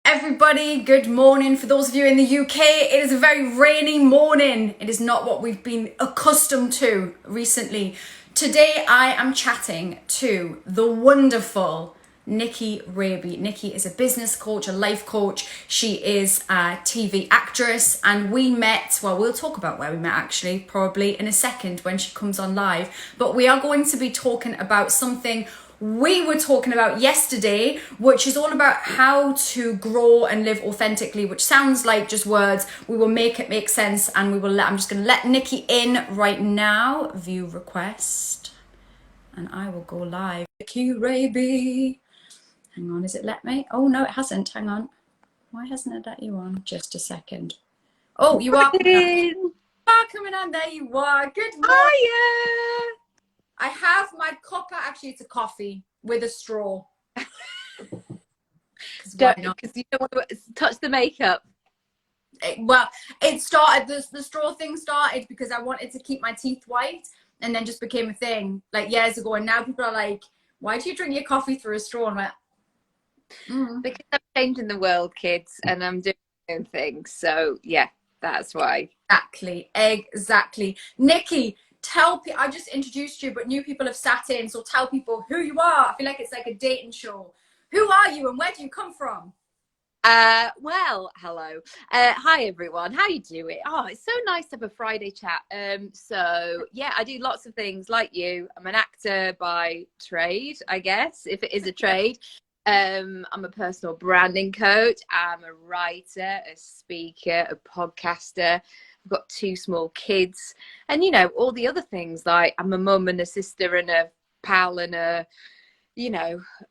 Everybody, good morning. For those of you in the UK, it is a very rainy morning. It is not what we've been accustomed to recently. Today, I am chatting to the wonderful Nicky Raby. Nicky is a business coach, a life coach. She is a TV actress, and we met, well, we'll talk about where we met actually, probably in a second when she comes on live. But we are going to be talking about something we were talking about yesterday, which is all about how to grow and live authentically, which sounds like just words. We will make it make sense, and I'm just going to let Nicky in right now. View request, and I will go live. Nicky Raby. Hang on, has it let me? Oh no, it hasn't. Hang on. Why hasn't it let you on? Just a second. Oh, you are coming on. You are coming on. There you are. Good morning. Hiya. I have my cuppa. Actually, it's a coffee with a straw. Because you don't want to touch the makeup. It started, the straw thing started because I wanted to keep my teeth white, and then just became a thing like years ago. And now people are like, why do you drink your coffee through a straw? And I'm like, Because I'm changing the world, kids, and I'm doing my own thing. So yeah, that's why. Exactly. Nicky, tell people, I just introduced you, but new people have sat in, so tell people who you are. I feel like it's like a dating show. Who are you and where do you come from? Well, hello. Hi everyone. How you doing? Oh, it's so nice to have a Friday chat. So yeah, I do lots of things like you. I'm an actor by trade, I guess, if it is a trade. I'm a personal branding coach. I'm a writer, a speaker, a podcaster. I've got two small kids, and all the other things, like I'm a mum and a sister and a pal and a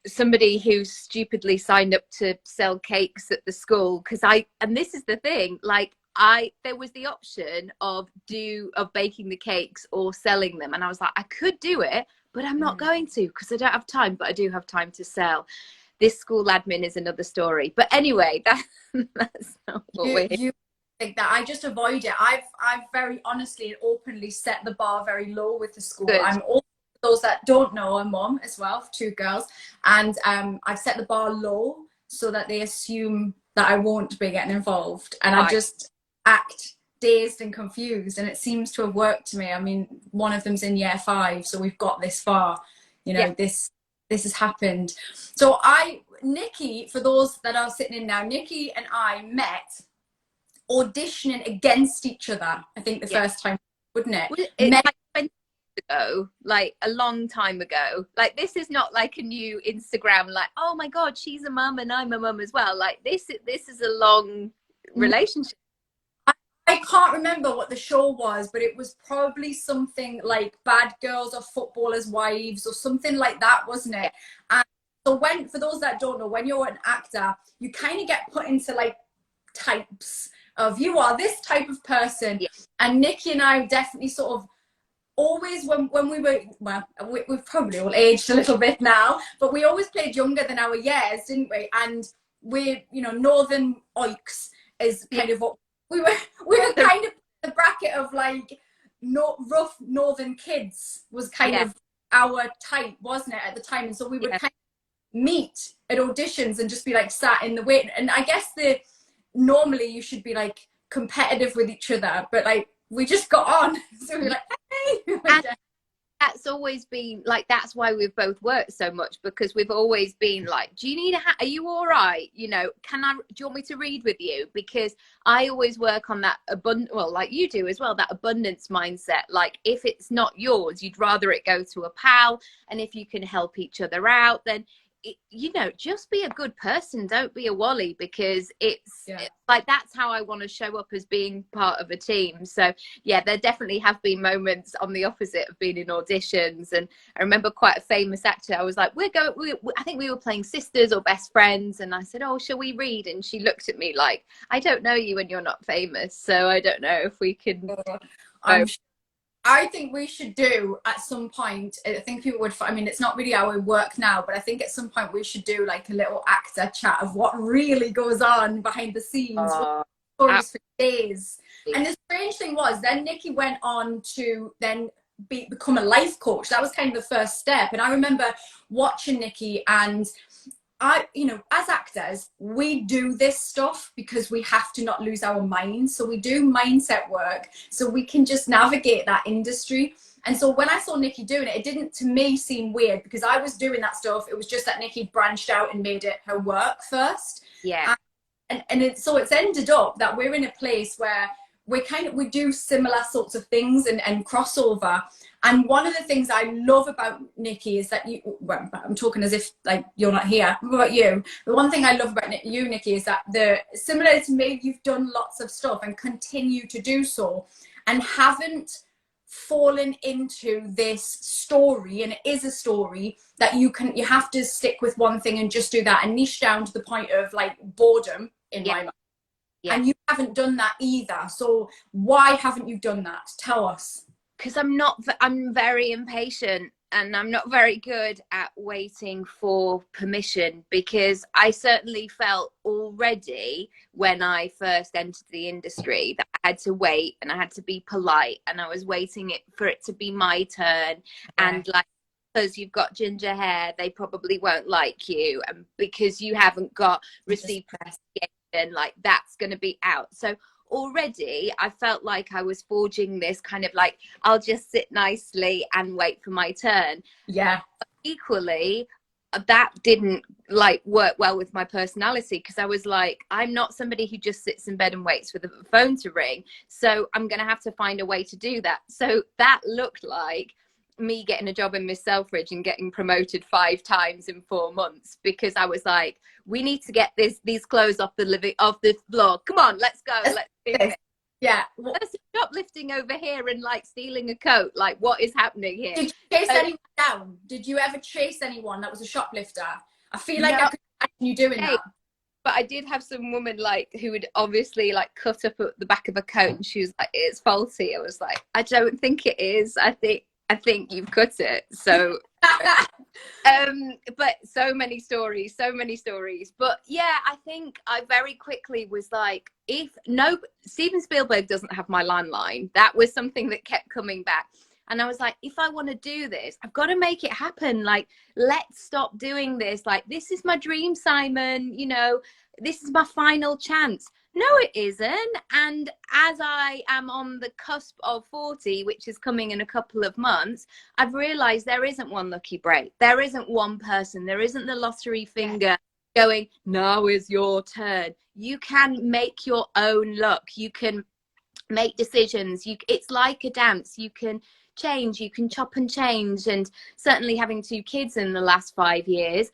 somebody who stupidly signed up to sell cakes at the school because and this is the thing, like there was the option of baking the cakes or selling them, and I was like, I could do it, but I'm not going to because I don't have time, but I do have time to sell. This school admin is another story, but anyway, that's not what we're here. You think that I just avoid it. I've very honestly and openly set the bar very low with the school. Good. I'm all those that don't know, a mom as well for two girls, and I've set the bar low so that they assume that I won't be getting involved, and I just act dazed and confused, and it seems to have worked to me. I mean, one of them's in year 5, so we've got this far. This has happened. So Nicky, for those that are sitting in now, Nicky and I met auditioning against each other, I think the first time, wouldn't it? Like 20 years ago, like a long time ago. Like, this is not like a new Instagram, like, oh my god, she's a mum and I'm a mum as well. Like, this is a long relationship. I can't remember what the show was, but it was probably something like Bad Girls or Footballers' Wives or something like that, wasn't it? And so for those that don't know, when you're an actor, you kind of get put into like types of, you are this type of person. Yeah. And Nicky and I definitely sort of always, when we were, well, we've probably all aged a little bit now, but we always played younger than our years, didn't we? And we're, Northern Oiks is kind of what we were kind of the bracket of, like, rough Northern kids was kind of our type, wasn't it, at the time? And so we would kind of meet at auditions and just be like sat in the wait. And I guess normally you should be like competitive with each other, but like we just got on. So we were like, hey. And that's always been like, that's why we've both worked so much, because we've always been like, do you need are you all right? Do you want me to read with you? Because I always work on that like you do as well, that abundance mindset. Like, if it's not yours, you'd rather it go to a pal. And if you can help each other out, then just be a good person, don't be a wally, because it's like, that's how I want to show up, as being part of a team. So yeah, there definitely have been moments on the opposite of being in auditions. And I remember quite a famous actor, I was like, I think we were playing sisters or best friends, and I said, oh, shall we read? And she looked at me like, I don't know you and you're not famous, so I don't know if we can. I think we should do at some point, I think people would, I mean, it's not really how we work now, but I think at some point we should do like a little actor chat of what really goes on behind the scenes, stories for days. And the strange thing was, then Nicky went on to then become a life coach. That was kind of the first step. And I remember watching Nicky, and as actors, we do this stuff because we have to not lose our minds. So we do mindset work so we can just navigate that industry. And so when I saw Nicky doing it, it didn't to me seem weird because I was doing that stuff. It was just that Nicky branched out and made it her work first. Yeah. So it's ended up that we're in a place where we do similar sorts of things and crossover. And one of the things I love about Nicky is that well, I'm talking as if like you're not here. What about you? The one thing I love about you, Nicky, is that similar to me, you've done lots of stuff and continue to do so, and haven't fallen into this story, and it is a story that you have to stick with one thing and just do that and niche down to the point of like boredom in my mind. Yeah. And you haven't done that either. So why haven't you done that? Tell us. Because I'm very impatient, and I'm not very good at waiting for permission, because I certainly felt already when I first entered the industry that I had to wait and I had to be polite, and I was waiting for it to be my turn. Yeah. And like, because you've got ginger hair, they probably won't like you, and because you haven't got reciprocation, like that's going to be out. So already I felt like I was forging this kind of like, I'll just sit nicely and wait for my turn. Yeah. But equally, that didn't like work well with my personality, because I was like, I'm not somebody who just sits in bed and waits for the phone to ring. So I'm going to have to find a way to do that. So that looked like me getting a job in Miss Selfridge and getting promoted 5 times in 4 months, because I was like, we need to get these clothes off the floor. Come on, let's go. Let's do it. Yeah. There's shoplifting over here and like stealing a coat. Like, what is happening here? Did you chase anyone down? Did you ever chase anyone that was a shoplifter? I feel like I could imagine you doing that. But I did have some woman like who would obviously like cut up at the back of a coat, and she was like, it's faulty. I was like, I don't think it is. I think you've cut it. So but so many stories. But yeah, I think I very quickly was like, Steven Spielberg doesn't have my landline. That was something that kept coming back. And I was like, if I want to do this, I've got to make it happen. Like, let's stop doing this. Like, this is my dream, Simon. You know, this is my final chance. No, it isn't. And as I am on the cusp of 40, which is coming in a couple of months, I've realized there isn't one lucky break. There isn't one person. There isn't the lottery finger going, now is your turn. You can make your own luck. You can make decisions. It's like a dance. You can change, you can chop and change. And certainly having 2 kids in the last 5 years,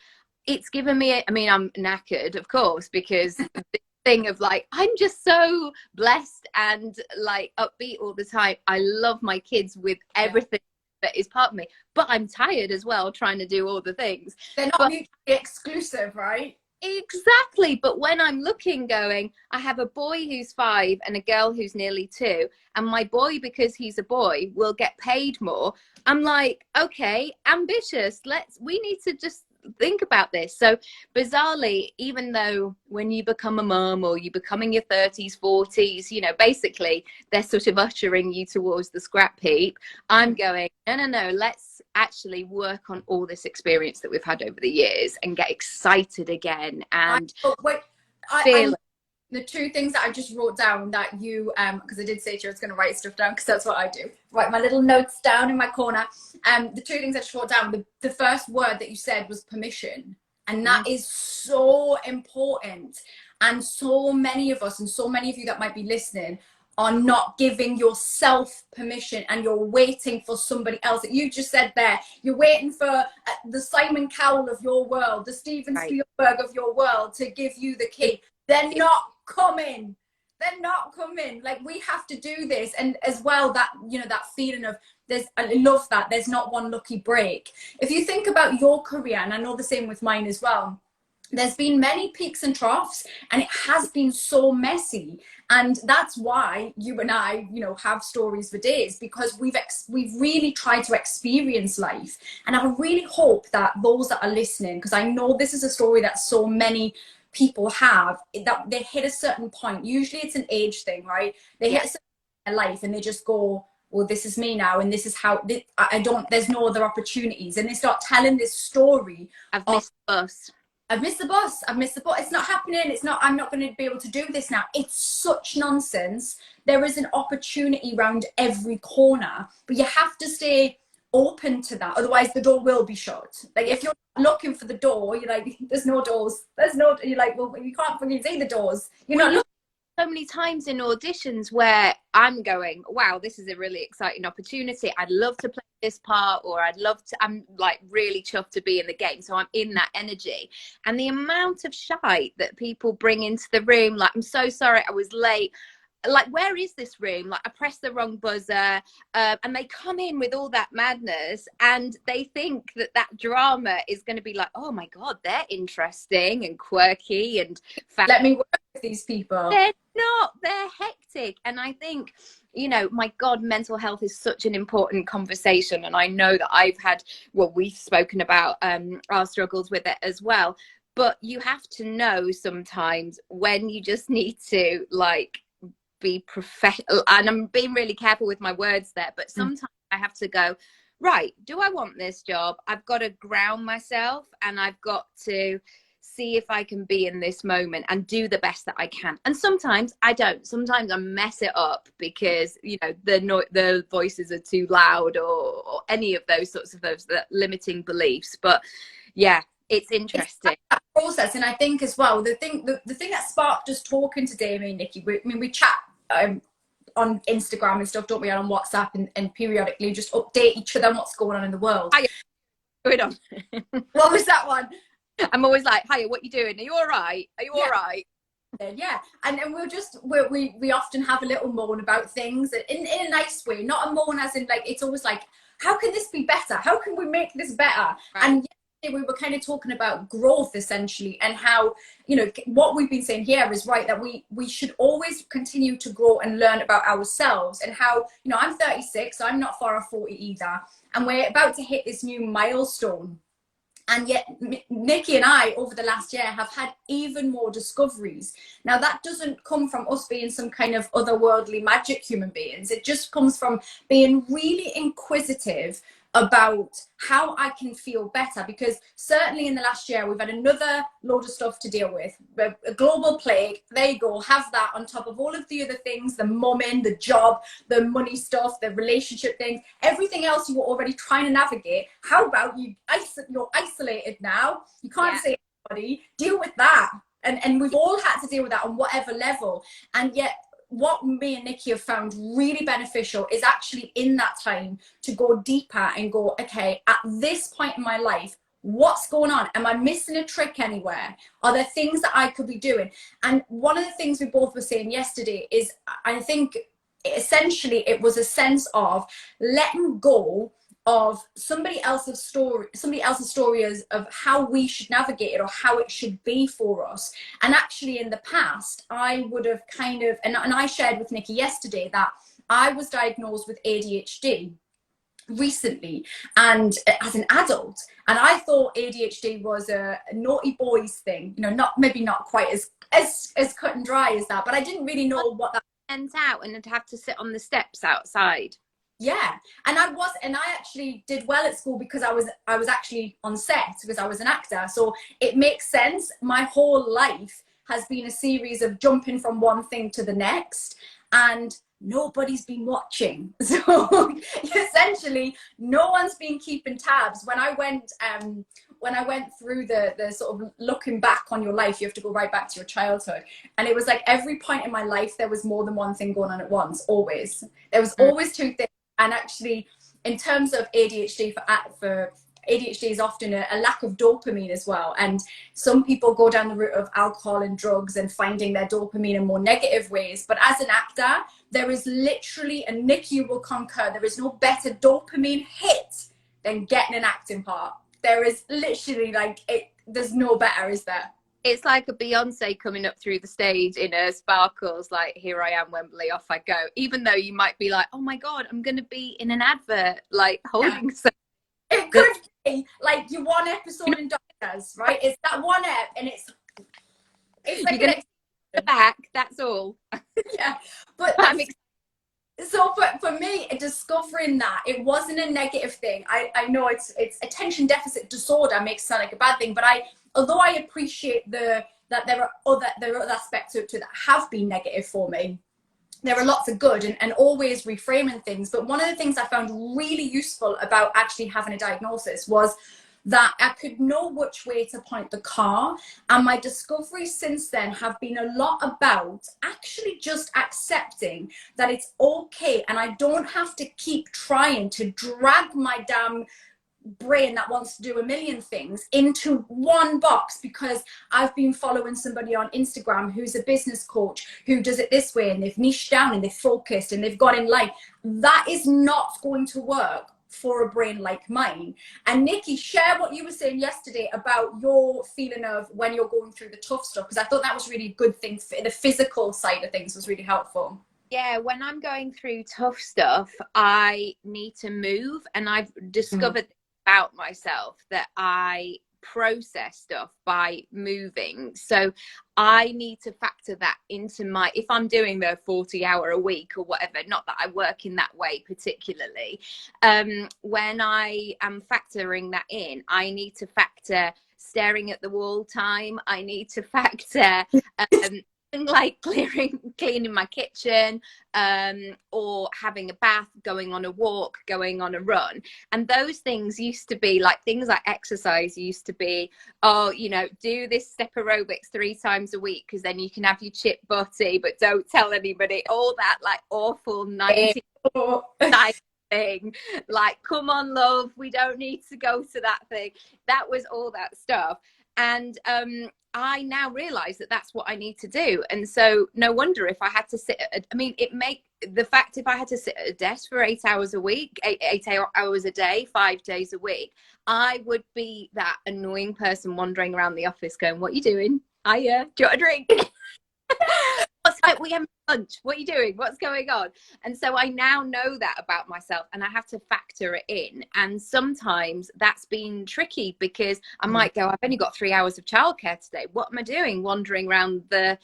it's given me, I mean, I'm knackered, of course, because the thing of like, I'm just so blessed and like upbeat all the time. I love my kids with everything that is part of me, but I'm tired as well trying to do all the things. They're not mutually exclusive, right? Exactly. But when I'm looking going, I have a boy who's 5 and a girl who's nearly 2, and my boy, because he's a boy, will get paid more. I'm like, okay, ambitious. We need to just think about this. So bizarrely, even though when you become a mum or you become in your 30s, 40s, you know, basically they're sort of ushering you towards the scrap heap, I'm going, no, let's actually work on all this experience that we've had over the years and get excited again. And the 2 things that I just wrote down that you, because I did say to you I was going to write stuff down, because that's what I do. Write my little notes down in my corner. The 2 things I just wrote down, the first word that you said was permission. And that is so important. And so many of us, and so many of you that might be listening, are not giving yourself permission, and you're waiting for somebody else. That you just said there, you're waiting for the Simon Cowell of your world, the Steven Spielberg of your world to give you the key. They're not coming. Like, we have to do this. And as well, that, you know, that feeling of I love that there's not one lucky break. If you think about your career, and I know the same with mine as well, there's been many peaks and troughs, and it has been so messy. And that's why you and I, you know, have stories for days, because we've really tried to experience life. And I really hope that those that are listening, because I know this is a story that so many people have, that they hit a certain point. Usually it's an age thing, right? They hit a certain point in their life and they just go, well, this is me now, and this is how there's no other opportunities, and they start telling this story. I've missed the bus. I've missed the bus. I've missed the bus. It's not happening. It's not, I'm not going to be able to do this now. It's such nonsense. There is an opportunity around every corner, but you have to stay open to that. Otherwise the door will be shut. Like if you're looking for the door, you're like, there's no doors. You're like, well, you can't fucking see the doors. You're not so many times in auditions where I'm going, wow, this is a really exciting opportunity. I'd love to play this part, or I'm like really chuffed to be in the game. So I'm in that energy. And the amount of shite that people bring into the room, like, I'm so sorry, I was late. Like, where is this room? Like, I pressed the wrong buzzer, and they come in with all that madness, and they think that that drama is going to be like, oh my God, they're interesting and quirky and let me work with these people. They're not, they're hectic. And I think, you know, my God, mental health is such an important conversation. And I know that we've spoken about our struggles with it as well. But you have to know sometimes when you just need to, like, be professional. And I'm being really careful with my words there, but sometimes I have to go, right, do I want this job? I've got to ground myself, and I've got to see if I can be in this moment and do the best that I can. And sometimes I don't. Sometimes I mess it up because, you know, the voices are too loud, or any of those sorts of those limiting beliefs. But yeah, it's interesting. It's that process. And I think as well, the thing that sparked us talking today, me and Nikki, we chat on Instagram and stuff, don't we, and on WhatsApp, and periodically just update each other on what's going on in the world. Going on. What was that one? I'm always like, hiya, what you doing? Are you all right? Are you all right? Yeah, and we often have a little moan about things in a nice way, not a moan as in like, it's always like, how can this be better? How can we make this better? Right. And we were kind of talking about growth essentially, and how, you know, what we've been saying here is right, that we should always continue to grow and learn about ourselves, and how, you know, I'm 36, so I'm not far off 40 either, and we're about to hit this new milestone. And yet Nikki and I over the last year have had even more discoveries. Now that doesn't come from us being some kind of otherworldly magic human beings. It just comes from being really inquisitive about how I can feel better, because certainly in the last year we've had another load of stuff to deal with. A global plague, there you go, have that on top of all of the other things, the mumming, the job, the money stuff, the relationship things, everything else you were already trying to navigate. How about you're isolated now, you can't see anybody, deal with that. And we've all had to deal with that on whatever level. And yet what me and Nikki have found really beneficial is actually in that time to go deeper and go, okay, at this point in my life, what's going on? Am I missing a trick anywhere? Are there things that I could be doing? And one of the things we both were saying yesterday is, I think essentially it was a sense of letting go of somebody else's story of how we should navigate it, or how it should be for us. And actually in the past, I would have kind of, and I shared with Nikki yesterday that I was diagnosed with ADHD recently, and as an adult, and I thought ADHD was a naughty boys thing, you know, maybe not quite as cut and dry as that, but I didn't really know what that meant out, and to have to sit on the steps outside. Yeah, and I actually did well at school because I was actually on set, because I was an actor. So it makes sense. My whole life has been a series of jumping from one thing to the next, and nobody's been watching. So essentially, no one's been keeping tabs. When I went through the sort of looking back on your life, you have to go right back to your childhood. And it was like every point in my life, there was more than one thing going on at once, always. There was always two things. And actually, in terms of ADHD, for ADHD is often a lack of dopamine as well. And some people go down the route of alcohol and drugs and finding their dopamine in more negative ways. But as an actor, there is literally, and Nikki will concur, there is no better dopamine hit than getting an acting part. There is literally there's no better, is there? It's like a Beyonce coming up through the stage in her sparkles, like, here I am, Wembley, off I go. Even though you might be like, oh my God, I'm going to be in an advert, like holding something. It could be like your one episode in Doctors, right? It's that one ep, and it's like you're going to the back, that's all. Yeah, but so for me, discovering that it wasn't a negative thing. I know it's attention deficit disorder makes it sound like a bad thing, but I although I appreciate that there are other aspects to it that have been negative for me, there are lots of good, and always reframing things. But one of the things I found really useful about actually having a diagnosis was that I could know which way to point the car. And my discoveries since then have been a lot about actually just accepting that it's okay, and I don't have to keep trying to drag my damn brain that wants to do a million things into one box because I've been following somebody on Instagram who's a business coach who does it this way, and they've niched down and they've focused and they've got in line. That is not going to work for a brain like mine. And Nikki, share what you were saying yesterday about your feeling of when you're going through the tough stuff, because I thought that was really a good thing. The physical side of things was really helpful. Yeah, when I'm going through tough stuff, I need to move, and I've discovered about myself that I process stuff by moving. So I need to factor that into my, if I'm doing the 40-hour a week or whatever, not that I work in that way particularly, when I am factoring that in, I need to factor staring at the wall time. I need to factor like cleaning my kitchen, or having a bath, going on a walk, going on a run. And those things used to be like, things like exercise used to be, oh, you know, do this step aerobics 3 times a week because then you can have your chip butty, but don't tell anybody. All that like awful 90s type thing, like, come on love, we don't need to go to that thing. That was all that stuff. And I now realize that that's what I need to do. And so no wonder if I had to sit at, I mean, if I had to sit at a desk for 8 hours a week, 8 hours a day, 5 days a week, I would be that annoying person wandering around the office going, what are you doing? Do you want a drink? What's like, we having lunch? What are you doing? What's going on? And so I now know that about myself, and I have to factor it in. And sometimes that's been tricky because I might go, I've only got 3 hours of childcare today. What am I doing? Wandering around the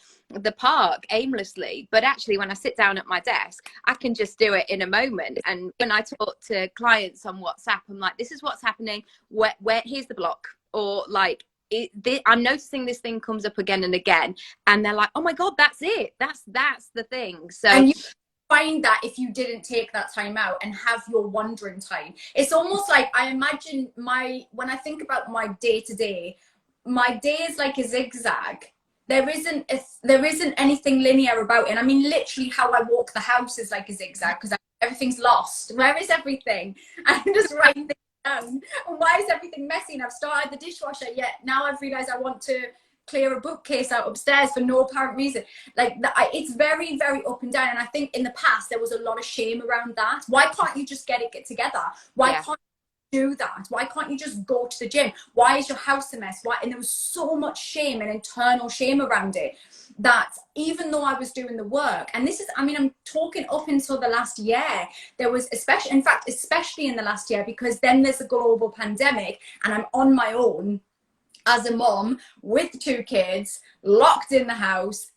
park aimlessly. But actually, when I sit down at my desk, I can just do it in a moment. And when I talk to clients on WhatsApp, I'm like, this is what's happening. Where here's the block, or like, I'm noticing this thing comes up again and again, and they're like, oh my god, that's it, that's the thing. So, and you find that if you didn't take that time out and have your wandering time, it's almost like, I imagine when I think about my day to day, my day is like a zigzag. There isn't anything linear about it. And I mean, literally how I walk the house is like a zigzag because everything's lost. Where is everything? I'm just writing things down. And why is everything messy? And I've started the dishwasher, yet now I've realized I want to clear a bookcase out upstairs for no apparent reason. Like it's very, very up and down. And I think in the past there was a lot of shame around that. Why can't you just get together? Why can't you do that? Why can't you just go to the gym? Why is your house a mess? Why? And there was so much shame and internal shame around it, that even though I was doing the work, and this is, I mean, I'm talking up until the last year, there was especially in the last year, because then there's a global pandemic and I'm on my own as a mom with 2 kids, locked in the house,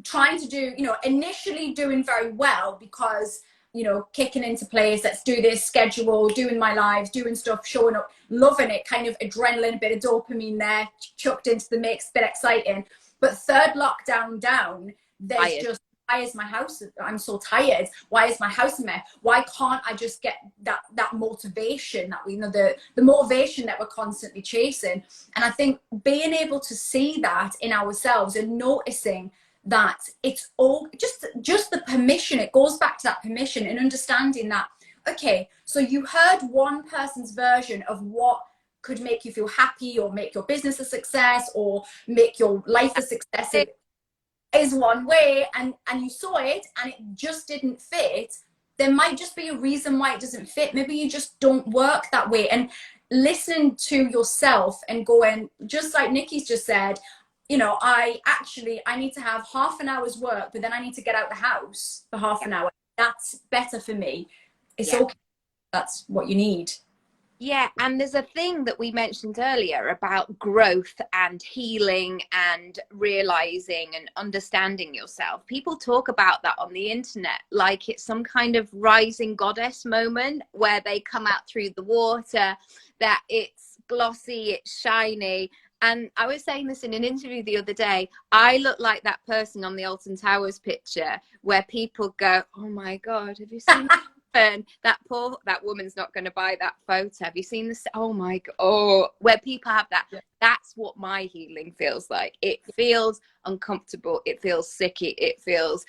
trying to do, you know, initially doing very well because, you know, kicking into place, let's do this, schedule, doing my lives, doing stuff, showing up, loving it, kind of adrenaline, a bit of dopamine there, chucked into the mix, bit exciting. But third lockdown down, there's just, why is my house, I'm so tired, why is my house a mess? Why can't I just get that motivation, that we, you know, the motivation that we're constantly chasing? And I think being able to see that in ourselves and noticing that it's all just the permission, it goes back to that permission and understanding that, okay, so you heard one person's version of what could make you feel happy or make your business a success or make your life a success is one way, and you saw it and it just didn't fit. There might just be a reason why it doesn't fit. Maybe you just don't work that way. And listening to yourself and going, just like Nikki's just said, you know, I need to have half an hour's work, but then I need to get out the house for half an hour. That's better for me. It's okay. That's what you need. Yeah, and there's a thing that we mentioned earlier about growth and healing and realizing and understanding yourself. People talk about that on the internet like it's some kind of rising goddess moment where they come out through the water, that it's glossy, it's shiny, And I was saying this in an interview the other day. I look like that person on the Alton Towers picture where people go, "Oh my God, have you seen that? And that woman's not going to buy that photo. Have you seen this? Oh my God." Oh, where people have that. Yeah. That's what my healing feels like. It feels uncomfortable. It feels sicky. It feels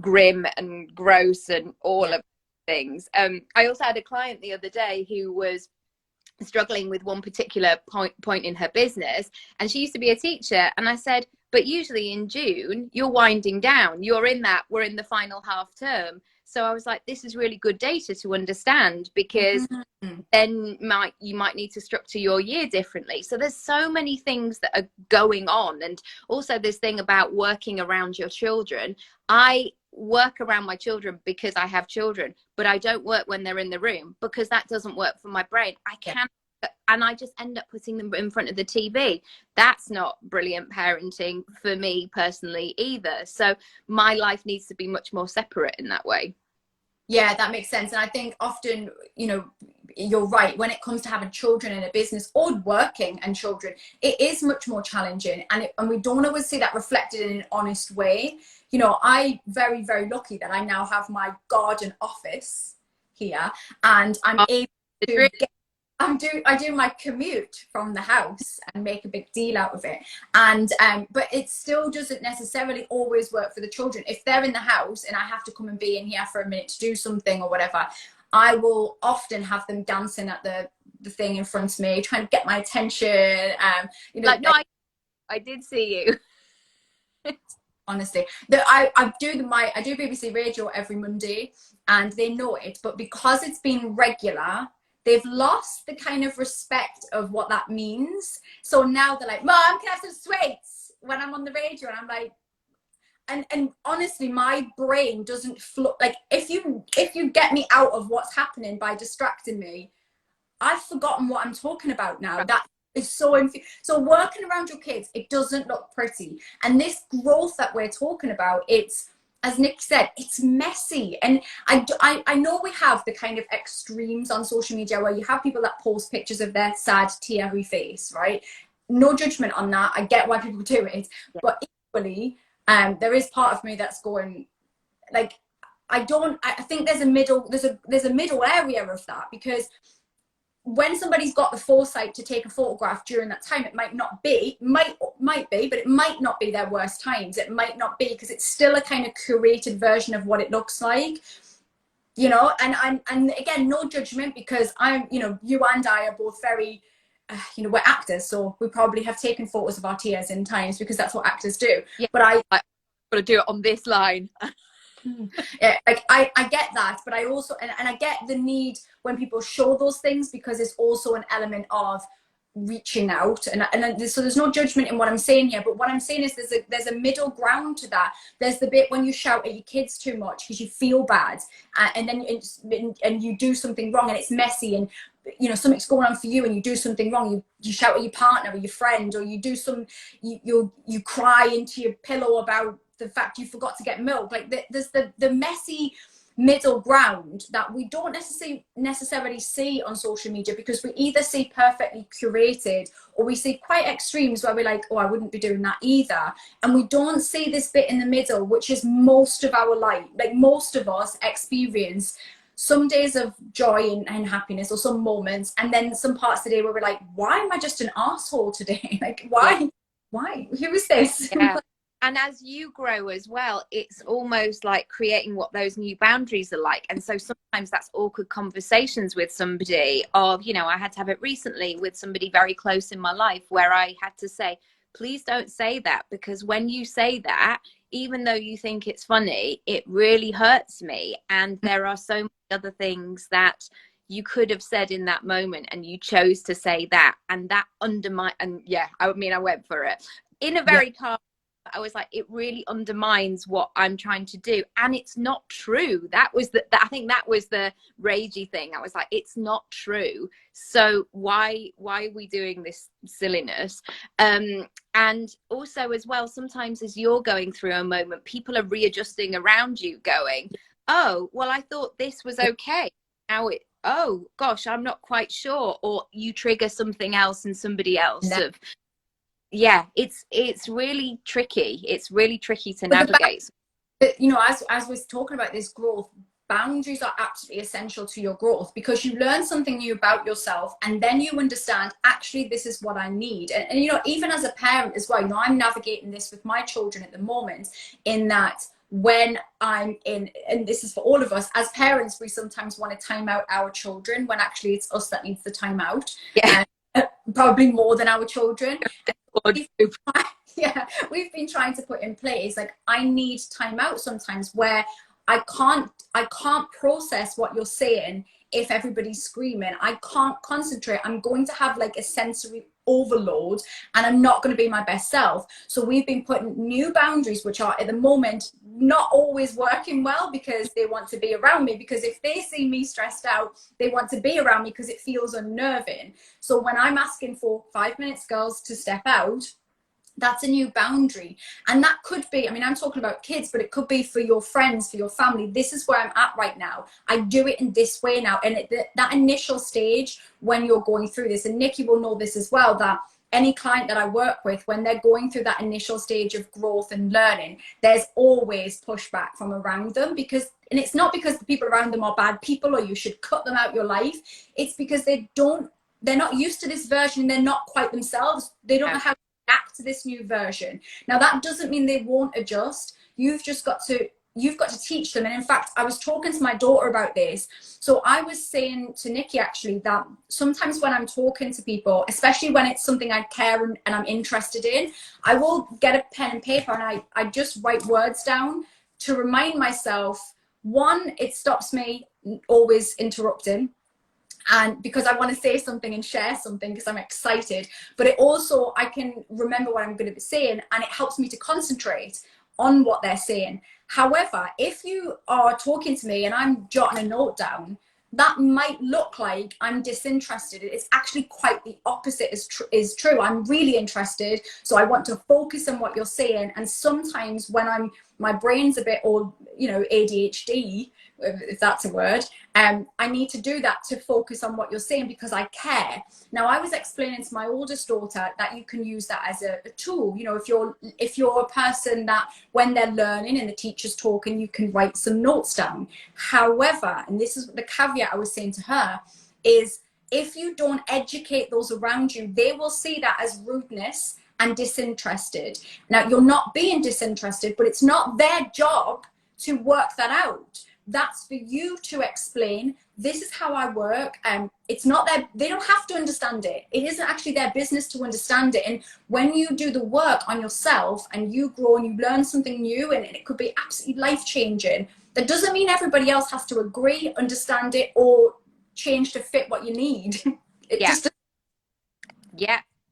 grim and gross and all of things. I also had a client the other day who was struggling with one particular point in her business, and she used to be a teacher, and I said, but usually in June you're winding down, we're in the final half term. So I was like, this is really good data to understand, because then you might need to structure your year differently. So there's so many things that are going on. And also this thing about working around your children. I work around my children because I have children, but I don't work when they're in the room, because that doesn't work for my brain. I can't, and I just end up putting them in front of the TV. That's not brilliant parenting for me personally either. So my life needs to be much more separate in that way. Yeah, that makes sense. And I think often, you know, you're right, when it comes to having children in a business or working and children, it is much more challenging, and we don't always see that reflected in an honest way. You know, I'm very, very lucky that I now have my garden office here, and I'm able to get, I do my commute from the house and make a big deal out of it. And but it still doesn't necessarily always work for the children. If they're in the house and I have to come and be in here for a minute to do something or whatever, I will often have them dancing at the thing in front of me, trying to get my attention. You know, like, no, I did see you. Honestly, I do BBC Radio every Monday, and they know it, but because it's been regular, they've lost the kind of respect of what that means. So now they're like, "Mom, can I have some sweets?" when I'm on the radio, and I'm like, and honestly, my brain doesn't flow. Like, if you get me out of what's happening by distracting me, I've forgotten what I'm talking about now. That is so so working around your kids, it doesn't look pretty. And this growth that we're talking about, it's, as Nick said, it's messy. And I know we have the kind of extremes on social media where you have people that post pictures of their sad, teary face, right? No judgment on that. I get why people do it. Yeah. But equally, there is part of me that's going, like, I think there's a middle area of that, because when somebody's got the foresight to take a photograph during that time, it might be, but it might not be their worst times. It might not be, because it's still a kind of curated version of what it looks like, you know. And again, no judgment, because I'm, you know, you and I are both very, you know, we're actors, so we probably have taken photos of our tears in times, because that's what actors do. Yeah, but I've got to do it on this line. Yeah, I get that, but I also, and I get the need when people show those things, because it's also an element of reaching out, and so there's no judgment in what I'm saying here, but what I'm saying is there's a middle ground to that. There's the bit when you shout at your kids too much because you feel bad, and then you do something wrong, and it's messy, and you know something's going on for you, and you do something wrong. You shout at your partner or your friend, or you do you cry into your pillow about the fact you forgot to get milk. Like, there's the messy middle ground that we don't necessarily see on social media, because we either see perfectly curated, or we see quite extremes where we're like, oh, I wouldn't be doing that either. And we don't see this bit in the middle, which is most of our life. Like, most of us experience some days of joy and happiness, or some moments, and then some parts of the day where we're like, why am I just an asshole today? Like, why who is this? Yeah. And as you grow as well, it's almost like creating what those new boundaries are like. And so sometimes that's awkward conversations with somebody of, you know, I had to have it recently with somebody very close in my life, where I had to say, please don't say that, because when you say that, even though you think it's funny, it really hurts me. And there are so many other things that you could have said in that moment, and you chose to say that, and that undermined. And yeah, I mean, I went for it in a very calm. I was like, it really undermines what I'm trying to do, and it's not true. That was I think that was the ragey thing. I was like, it's not true. So why are we doing this silliness? And also as well, sometimes as you're going through a moment, people are readjusting around you, going, oh, well, I thought this was okay. Now oh gosh, I'm not quite sure. Or you trigger something else in somebody else. yeah, it's really tricky. It's really tricky to navigate. You know, as we're talking about this growth, boundaries are absolutely essential to your growth, because you learn something new about yourself, and then you understand, actually this is what I need. And you know, even as a parent as well, you know, I'm navigating this with my children at the moment, in that when I'm in, and this is for all of us as parents, we sometimes want to time out our children when actually it's us that needs the time out. Yeah. Probably more than our children. Good. Yeah, we've been trying to put in place, like, I need time out sometimes where I can't process what you're saying. If everybody's screaming, I can't concentrate. I'm going to have like a sensory overload, and I'm not going to be my best self. So we've been putting new boundaries, which are at the moment not always working well, because they want to be around me, because if they see me stressed out, they want to be around me because it feels unnerving. So when I'm asking for 5 minutes, girls, to step out, that's a new boundary. And that could be, I mean, I'm talking about kids, but it could be for your friends, for your family. This is where I'm at right now. I do it in this way now. And that initial stage when you're going through this, and Nikki will know this as well, that any client that I work with, when they're going through that initial stage of growth and learning, there's always pushback from around them, because, and it's not because the people around them are bad people or you should cut them out your life. It's because they're not used to this version. They're not quite themselves. They don't know how to this new version. Now that doesn't mean they won't adjust. You've got to teach them. And in fact, I was talking to my daughter about this. So I was saying to Nikki actually that sometimes when I'm talking to people, especially when it's something I care and I'm interested in, I will get a pen and paper and I just write words down to remind myself. One, it stops me always interrupting, and because I want to say something and share something because I'm excited, but it also, I can remember what I'm going to be saying, and it helps me to concentrate on what they're saying. However, if you are talking to me and I'm jotting a note down, that might look like I'm disinterested. It's actually quite the opposite is true. I'm really interested, so I want to focus on what you're saying. And sometimes when my brain's a bit all, you know, ADHD, if that's a word, I need to do that to focus on what you're saying because I care. Now, I was explaining to my oldest daughter that you can use that as a tool. You know, if you're a person that when they're learning and the teacher's talking, you can write some notes down. However, and this is the caveat I was saying to her, is if you don't educate those around you, they will see that as rudeness and disinterested. Now, you're not being disinterested, but it's not their job to work that out. That's for you to explain, this is how I work. It's not they don't have to understand it. It isn't actually their business to understand it. And when you do the work on yourself and you grow and you learn something new, and it could be absolutely life-changing, that doesn't mean everybody else has to agree, understand it, or change to fit what you need.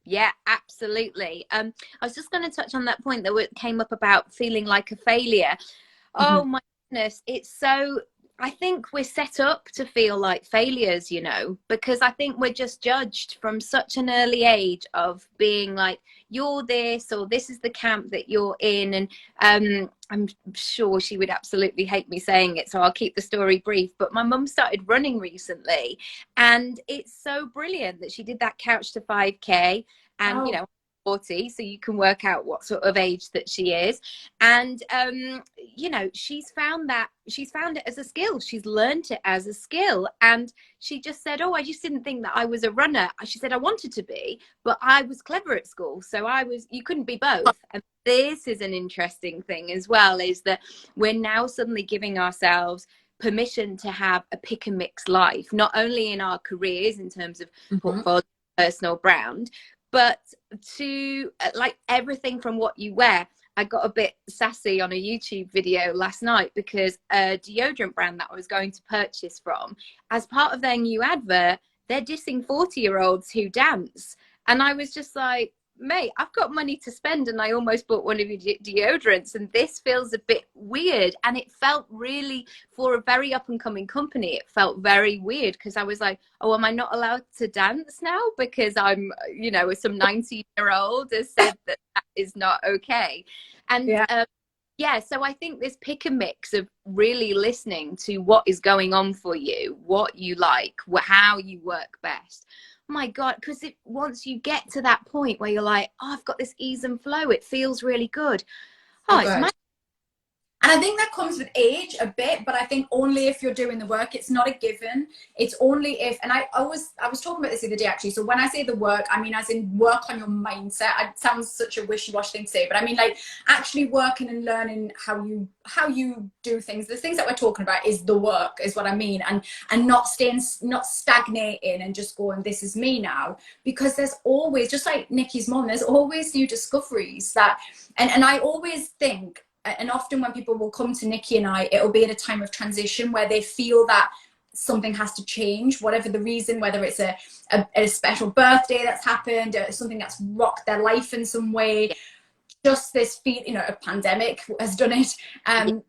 Yeah, absolutely. I was just going to touch on that point that came up about feeling like a failure. Oh my goodness, it's so, I think we're set up to feel like failures, you know, because I think we're just judged from such an early age of being like, you're this, or this is the camp that you're in. And I'm sure she would absolutely hate me saying it, so I'll keep the story brief. But my mum started running recently, and it's so brilliant that she did that couch to 5K. And, you know, 40, so you can work out what sort of age that she is. And you know, she's found it as a skill. She's learned it as a skill. And she just said, oh, I just didn't think that I was a runner. She said I wanted to be, but I was clever at school, so you couldn't be both. And this is an interesting thing as well, is that we're now suddenly giving ourselves permission to have a pick and mix life, not only in our careers in terms of portfolio, personal brand, but to like everything from what you wear. I got a bit sassy on a YouTube video last night because a deodorant brand that I was going to purchase from, as part of their new advert, they're dissing 40-year-olds who dance. And I was just like, mate, I've got money to spend and I almost bought one of your deodorants, and this feels a bit weird. And it felt really, for a very up and coming company, it felt very weird because I was like, oh, am I not allowed to dance now because I'm, you know, some 90-year-old has said that is not okay. And yeah, so I think this pick and mix of really listening to what is going on for you, what you like, how you work best. my God, because once you get to that point where you're like, oh, I've got this ease and flow, it feels really good. So Oh, it's good. And I think that comes with age a bit, but I think only if you're doing the work. It's not a given. It's only if, and I was talking about this the other day actually. So when I say the work, I mean as in work on your mindset. It sounds such a wishy-washy thing to say, but I mean like actually working and learning how you do things. The things that we're talking about is the work, is what I mean, and not stagnating and just going, this is me now, because there's always, just like Nicky's mom, there's always new discoveries that, and I always think. And often when people will come to Nicky and I, it'll be at a time of transition where they feel that something has to change, whatever the reason, whether it's a special birthday that's happened, or something that's rocked their life in some way. Just this feeling, you know, a pandemic has done it,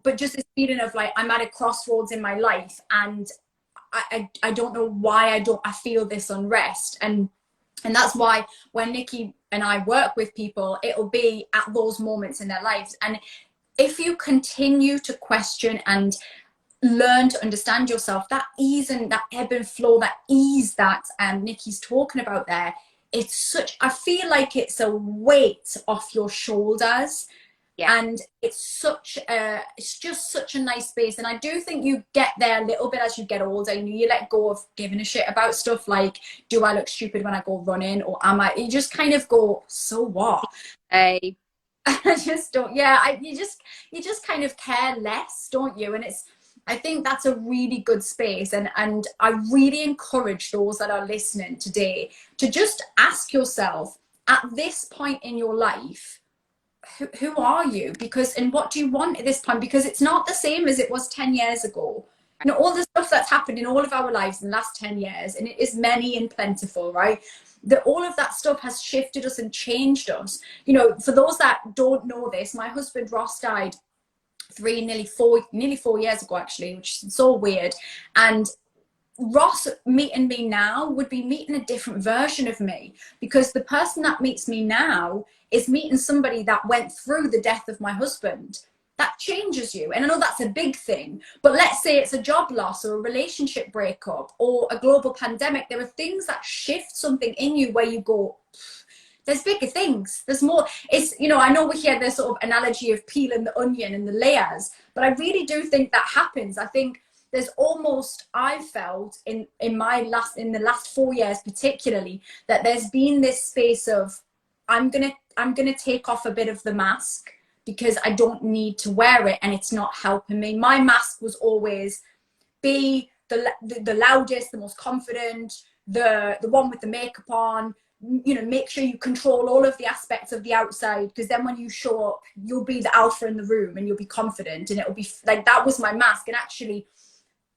but just this feeling of like, I'm at a crossroads in my life, and I don't know why I feel this unrest. And that's why when Nicky and I work with people, it'll be at those moments in their lives. And if you continue to question and learn to understand yourself, that ease and that ebb and flow, that ease that Nicky's talking about there, it's such, I feel like it's a weight off your shoulders. Yeah. And it's just such a nice space. And I do think you get there a little bit as you get older. You know, you let go of giving a shit about stuff like, do I look stupid when I go running, or am I? You just kind of go, so what? Hey. I just don't. Yeah, you just kind of care less, don't you? And I think that's a really good space, and I really encourage those that are listening today to just ask yourself at this point in your life, who are you? Because, and what do you want at this point? Because it's not the same as it was 10 years ago. You know, all the stuff that's happened in all of our lives in the last 10 years, and it is many and plentiful, right? That all of that stuff has shifted us and changed us. You know, for those that don't know this, my husband Ross died nearly 4 years ago, actually, which is so weird. And Ross meeting me now would be meeting a different version of me, because the person that meets me now is meeting somebody that went through the death of my husband. That changes you. And I know that's a big thing, but let's say it's a job loss or a relationship breakup or a global pandemic. There are things that shift something in you where you go, there's bigger things. There's more. It's, you know, I know we hear this sort of analogy of peeling the onion and the layers, but I really do think that happens. I think there's almost, I've felt in the last 4 years particularly, that there's been this space of, I'm gonna take off a bit of the mask, because I don't need to wear it and it's not helping me. My mask was always be the loudest, the most confident, the one with the makeup on, you know, make sure you control all of the aspects of the outside, because then when you show up, you'll be the alpha in the room and you'll be confident, and it'll be like, that was my mask. And actually,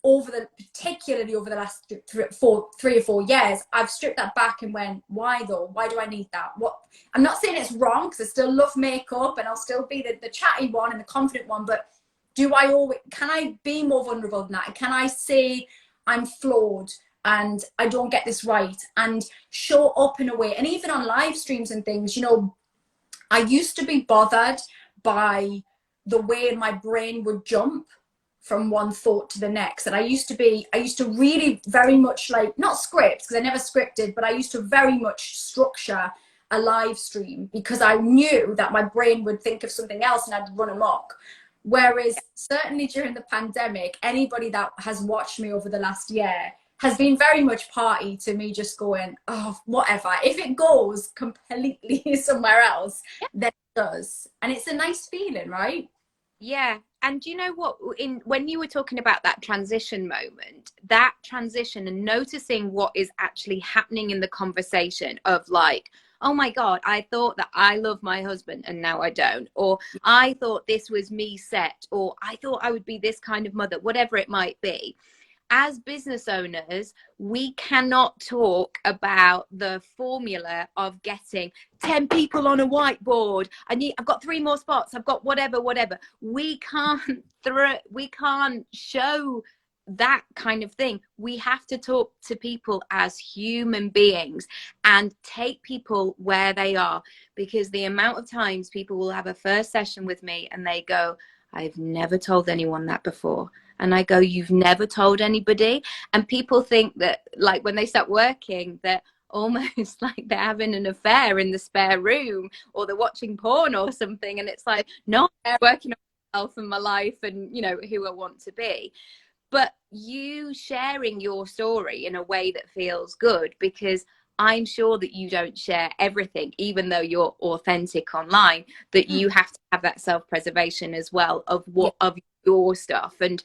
particularly over the last 3 or 4 years, I've stripped that back and went, why though? Why do I need that? What? I'm not saying it's wrong, because I still love makeup and I'll still be the chatty one and the confident one, but can I be more vulnerable than that? Can I say I'm flawed and I don't get this right, and show up in a way? And even on live streams and things, you know, I used to be bothered by the way my brain would jump from one thought to the next. And I used to really very much, like, not script, because I never scripted, but I used to very much structure a live stream, because I knew that my brain would think of something else and I'd run amok. Whereas certainly during the pandemic, anybody that has watched me over the last year has been very much party to me just going, oh, whatever. If it goes completely somewhere else, then it does. And it's a nice feeling, right? Yeah. And you know what, when you were talking about that transition moment, that transition and noticing what is actually happening in the conversation of like, oh my God, I thought that I love my husband and now I don't, or I thought this was me set, or I thought I would be this kind of mother, whatever it might be. As business owners, we cannot talk about the formula of getting 10 people on a whiteboard. I've got 3 more spots. I've got whatever. We can't show that kind of thing. We have to talk to people as human beings and take people where they are, because the amount of times people will have a first session with me and they go, I've never told anyone that before. And I go, you've never told anybody? And people think that, like, when they start working, that, almost like they're having an affair in the spare room, or they're watching porn or something, and it's like, no, I'm working on myself and my life and, you know, who I want to be. But you sharing your story in a way that feels good, because I'm sure that you don't share everything, even though you're authentic online, that you have to have that self-preservation as well of what of your stuff. And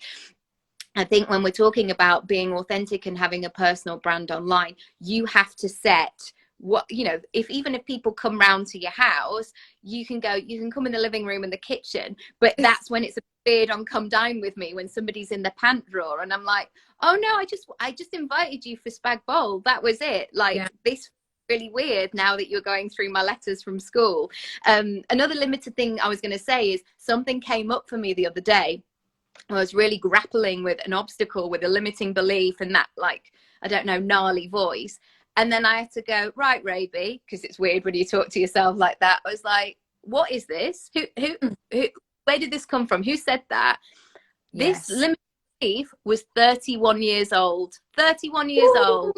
I think when we're talking about being authentic and having a personal brand online, you have to set what, you know, if even if people come round to your house, you can come in the living room and the kitchen, but that's when it's a weird on come dine with me, when somebody's in the pant drawer and I'm like, oh no, I just invited you for spag bowl, that was it. Like, this really weird now that you're going through my letters from school. Another limited thing I was going to say is, something came up for me the other day. I was really grappling with an obstacle, with a limiting belief, and that, like, I don't know, gnarly voice. And then I had to go, right, Raby, because it's weird when you talk to yourself like that. I was like, what is this? Who, where did this come from? Who said that? This limiting belief was 31 years old. 31 years old.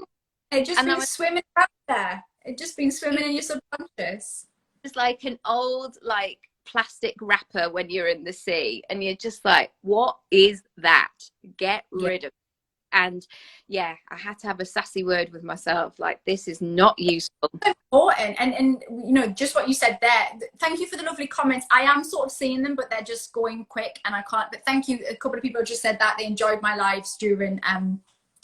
It just been swimming out there. It just been swimming in your subconscious. It's like an old, like, plastic wrapper when you're in the sea, and you're just like, what is that? Get rid of it. And I had to have a sassy word with myself, like, this is not useful. Important. And you know, just what you said there, thank you for the lovely comments. I am sort of seeing them, but they're just going quick and I can't, but thank you. A couple of people just said that they enjoyed my lives during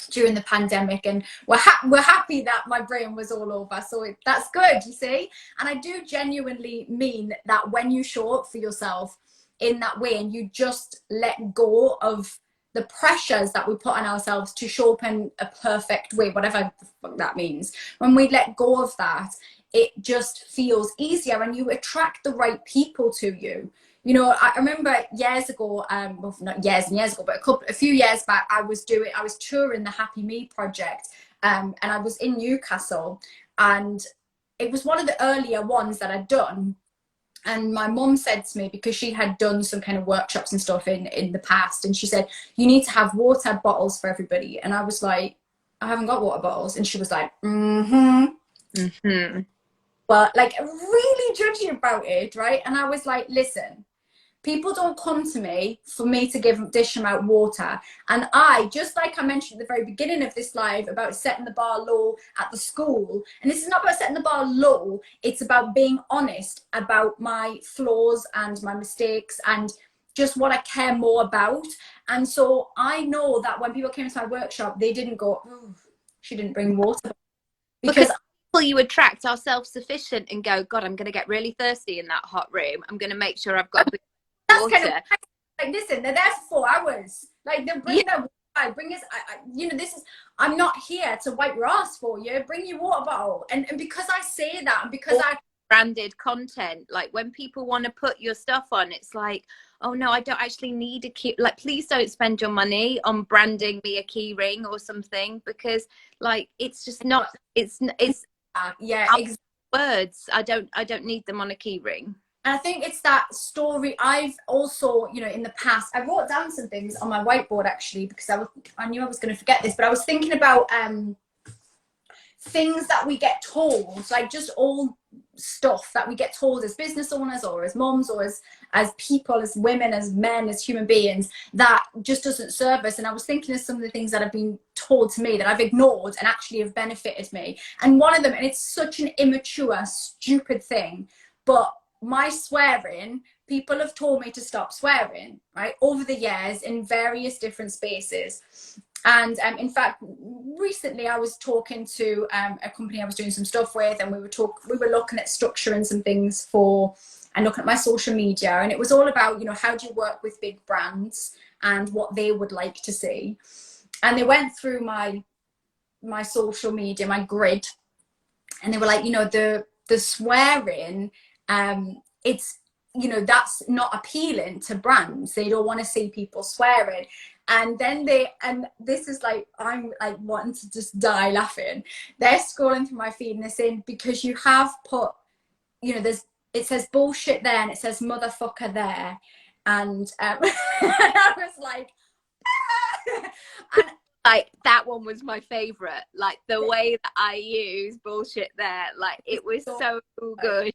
the pandemic, and we're happy that my brain was all over, so that's good, you see. And I do genuinely mean that when you show up for yourself in that way, and you just let go of the pressures that we put on ourselves to show up in a perfect way, whatever the fuck that means, when we let go of that, it just feels easier and you attract the right people to you. You know, I remember years ago, well, not years and years ago, but a few years back, I was touring the Happy Me project, and I was in Newcastle, and it was one of the earlier ones that I'd done. And my mum said to me, because she had done some kind of workshops and stuff in the past, and she said, you need to have water bottles for everybody. And I was like, I haven't got water bottles. And she was like, well, like, really judgy about it, right? And I was like, listen, people don't come to me for me to dish them out water. And I, just like I mentioned at the very beginning of this live about setting the bar low at the school, and this is not about setting the bar low, it's about being honest about my flaws and my mistakes and just what I care more about. And so I know that when people came to my workshop, they didn't go, oh, she didn't bring water. Because people you attract are self-sufficient and go, God, I'm going to get really thirsty in that hot room. I'm going to make sure I've got that's kind of like, listen, they're there for 4 hours. Like, they'll bring their water, bring us, you know, this is, I'm not here to wipe your ass for you. Bring your water bottle. And because I say that, and because I branded content, like when people want to put your stuff on, it's like, oh no, I don't actually need a key. Like, please don't spend your money on branding me a key ring or something, because like, it's just not, it's exactly. Words. I don't need them on a key ring. And I think it's that story. I've also, you know, in the past, I wrote down some things on my whiteboard actually, because I knew I was going to forget this, but I was thinking about things that we get told, like just all stuff that we get told as business owners or as moms or as people, as women, as men, as human beings, that just doesn't serve us. And I was thinking of some of the things that have been told to me that I've ignored and actually have benefited me. And one of them, and it's such an immature, stupid thing, but my swearing, people have told me to stop swearing, right, over the years in various different spaces. And in fact, recently I was talking to a company I was doing some stuff with, and we were looking at structuring some things and looking at my social media, and it was all about, you know, how do you work with big brands and what they would like to see. And they went through my social media, my grid, and they were like, you know, the swearing, it's, you know, that's not appealing to brands. They don't want to see people swearing. And then and this is like, I'm like wanting to just die laughing. They're scrolling through my feed and they're saying, because you have put, you know, it says bullshit there and it says motherfucker there. And I was like, ah! Like that one was my favorite. Like the way that I use bullshit there, like it was so good.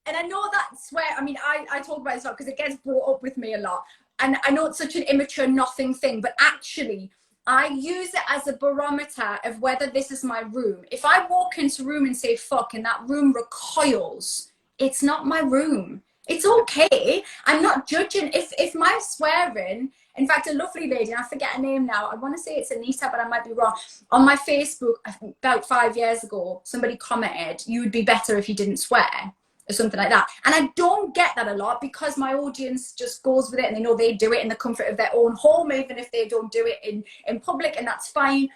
And I know that swear, I mean, I talk about this a lot because it gets brought up with me a lot. And I know it's such an immature, nothing thing, but actually, I use it as a barometer of whether this is my room. If I walk into a room and say fuck and that room recoils, it's not my room. It's okay. I'm not judging. If my swearing, in fact, a lovely lady, and I forget her name now, I want to say it's Anita, but I might be wrong. On my Facebook, I think about 5 years ago, somebody commented, you would be better if you didn't swear, or something like that. And I don't get that a lot because my audience just goes with it and they know they do it in the comfort of their own home, even if they don't do it in public, and that's fine.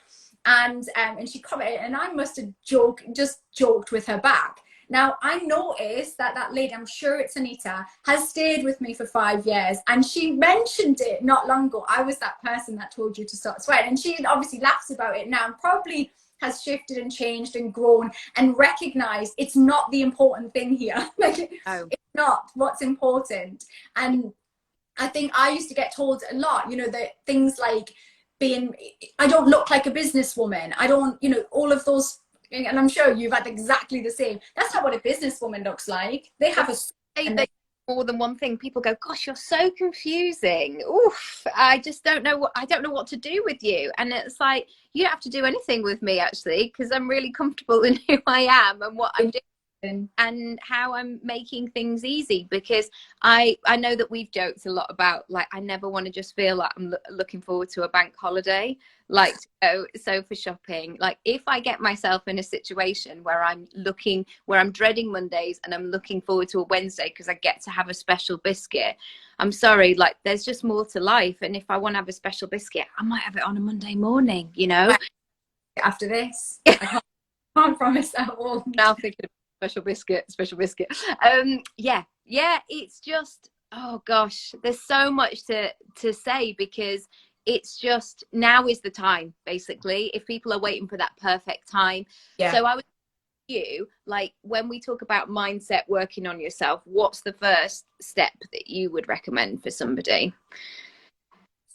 And she commented, and I must have just joked with her back. Now, I noticed that that lady, I'm sure it's Anita, has stayed with me for 5 years. And she mentioned it not long ago. I was that person that told you to start swearing. And she obviously laughs about it now and probably has shifted and changed and grown and recognized it's not the important thing here. Like, it's not what's important. And I think I used to get told a lot, you know, that things like I don't look like a businesswoman. I don't, you know, all of those. And I'm sure you've had exactly the same. That's not what a businesswoman looks like. They have more than one thing. People go, gosh, you're so confusing. Oof, I just don't know what to do with you. And it's like, you don't have to do anything with me actually, because I'm really comfortable in who I am and what I'm doing and how I'm making things easy. Because I know that we've joked a lot about, like, I never want to just feel like I'm looking forward to a bank holiday, like to go sofa shopping. Like if I get myself in a situation where I'm dreading Mondays and I'm looking forward to a Wednesday because I get to have a special biscuit, I'm sorry, like there's just more to life. And if I want to have a special biscuit, I might have it on a Monday morning, you know. After this, I can't promise that one. Now thinking of special biscuit. Yeah, it's just, oh gosh, there's so much to say, because it's just, now is the time, basically, if people are waiting for that perfect time. So I would you, like, when we talk about mindset, working on yourself, what's the first step that you would recommend for somebody?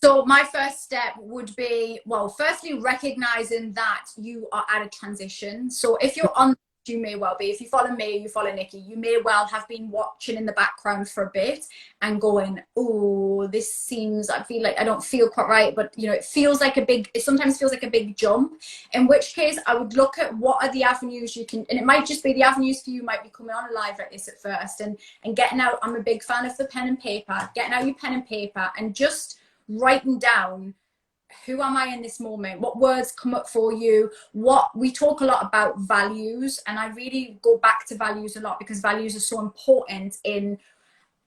So my first step would be, well, firstly, recognizing that you are at a transition. So if you're on, you may well be, if you follow me, you follow Nikki, you may well have been watching in the background for a bit and going, oh, this seems, I feel like I don't feel quite right, but you know, it sometimes feels like a big jump, in which case I would look at what are the avenues you can, and it might just be the avenues for you might be coming on a live like this at first, and getting out. I'm a big fan of the pen and paper, getting out your pen and paper and just writing down, who am I in this moment? What words come up for you? What we talk a lot about values, and I really go back to values a lot because values are so important. In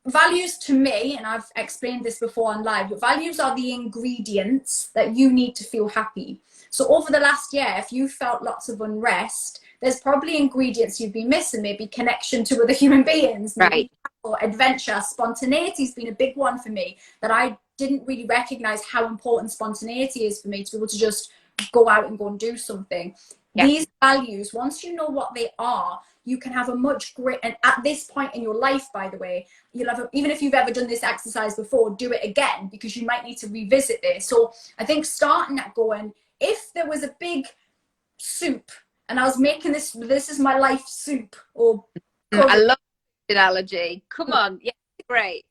values to me, and I've explained this before on live, but values are the ingredients that you need to feel happy. So over the last year, if you felt lots of unrest, there's probably ingredients you've been missing. Maybe connection to other human beings, right? Or adventure. Spontaneity has been a big one for me, that I didn't really recognize how important spontaneity is for me, to be able to just go out and go and do something. These values, once you know what they are, you can have a much great, and at this point in your life, by the way, you'll have even if you've ever done this exercise before, do it again, because you might need to revisit this. So I think starting at going, if there was a big soup and I was making this is my life soup, or I love the analogy. Come on. Yeah, great.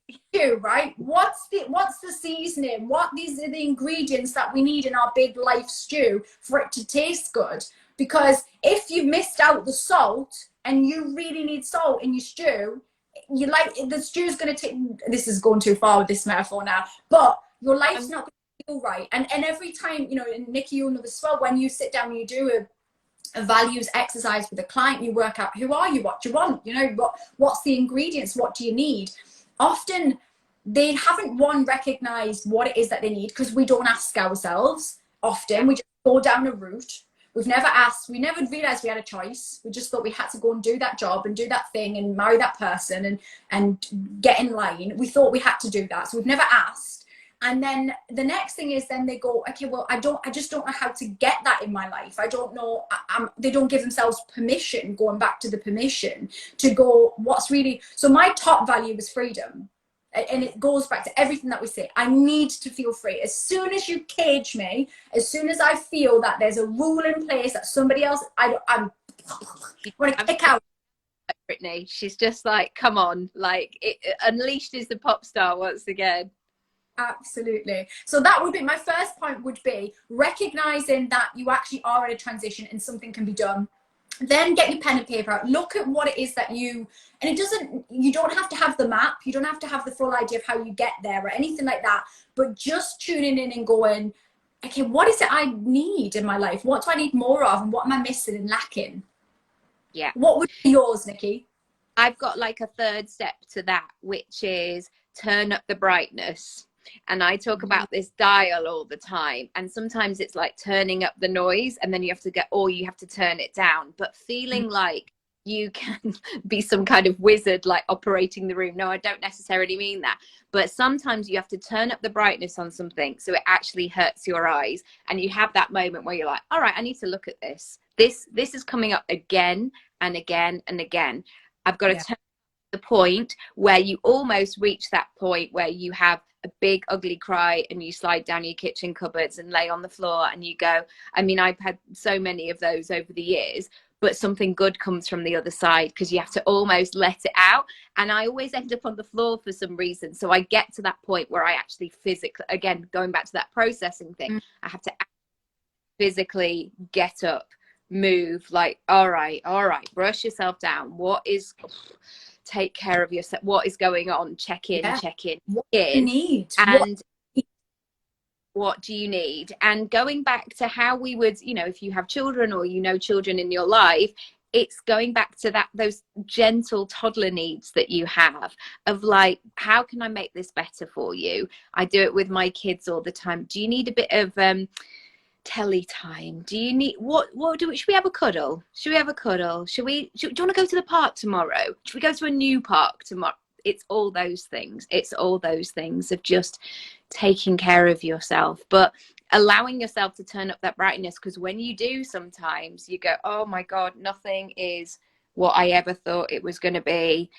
Right? What's the seasoning? These are the ingredients that we need in our big life stew for it to taste good. Because if you've missed out the salt and you really need salt in your stew, the stew's going to take, this is going too far with this metaphor now, but your life's not going to feel right. And every time, you know, and Nikki, you'll know this well, when you sit down and you do a values exercise with a client, you work out, who are you, what do you want, you know, what's the ingredients, what do you need? Often they haven't recognized what it is that they need, because we don't ask ourselves. Often we just go down a route. We've never asked, we never realized we had a choice. We just thought we had to go and do that job and do that thing and marry that person and get in line. We thought we had to do that. So we've never asked. And then the next thing is, then they go, okay, well, I just don't know how to get that in my life. I don't know. They don't give themselves permission, going back to the permission to go, what's really, so my top value was freedom. and it goes back to everything that we say. I need to feel free. As soon as you cage me, as soon as I feel that there's a rule in place that somebody else, I'm want to kick out. Brittany, she's just like, come on, like Unleashed is the pop star once again. Absolutely. So that would be my first point, would be recognizing that you actually are in a transition and something can be done. Then get your pen and paper out, look at what it is that you, and you don't have to have the map, you don't have to have the full idea of how you get there or anything like that, but just tuning in and going, okay, what is it I need in my life? What do I need more of, and what am I missing and lacking? Yeah. What would be yours, Nikki? I've got like a third step to that, which is turn up the brightness. And I talk about this dial all the time. And sometimes it's like turning up the noise, and then you have to turn it down. But feeling like you can be some kind of wizard, like operating the room. No, I don't necessarily mean that. But sometimes you have to turn up the brightness on something so it actually hurts your eyes. And you have that moment where you're like, all right, I need to look at this. This is coming up again and again and again. I've got to turn the point where you almost reach that point where you have a big ugly cry and you slide down your kitchen cupboards and lay on the floor and you go, I mean, I've had so many of those over the years, but something good comes from the other side, because you have to almost let it out. And I always end up on the floor for some reason. So I get to that point where I actually physically, again, going back to that processing thing, I have to physically get up, move, like, all right, brush yourself down. Take care of yourself. What is going on? Check in. What do you need? And what do you need? And going back to how we would, if you have children or children in your life, it's going back to those gentle toddler needs that you have, of like, how can I make this better for you? I do it with my kids all the time. Do you need a bit of telly time? Do you need should we have a cuddle? Do you want to go to the park tomorrow? Should we go to a new park tomorrow? It's all those things of just taking care of yourself, but allowing yourself to turn up that brightness, because when you do, sometimes you go, oh my god, nothing is what I ever thought it was going to be,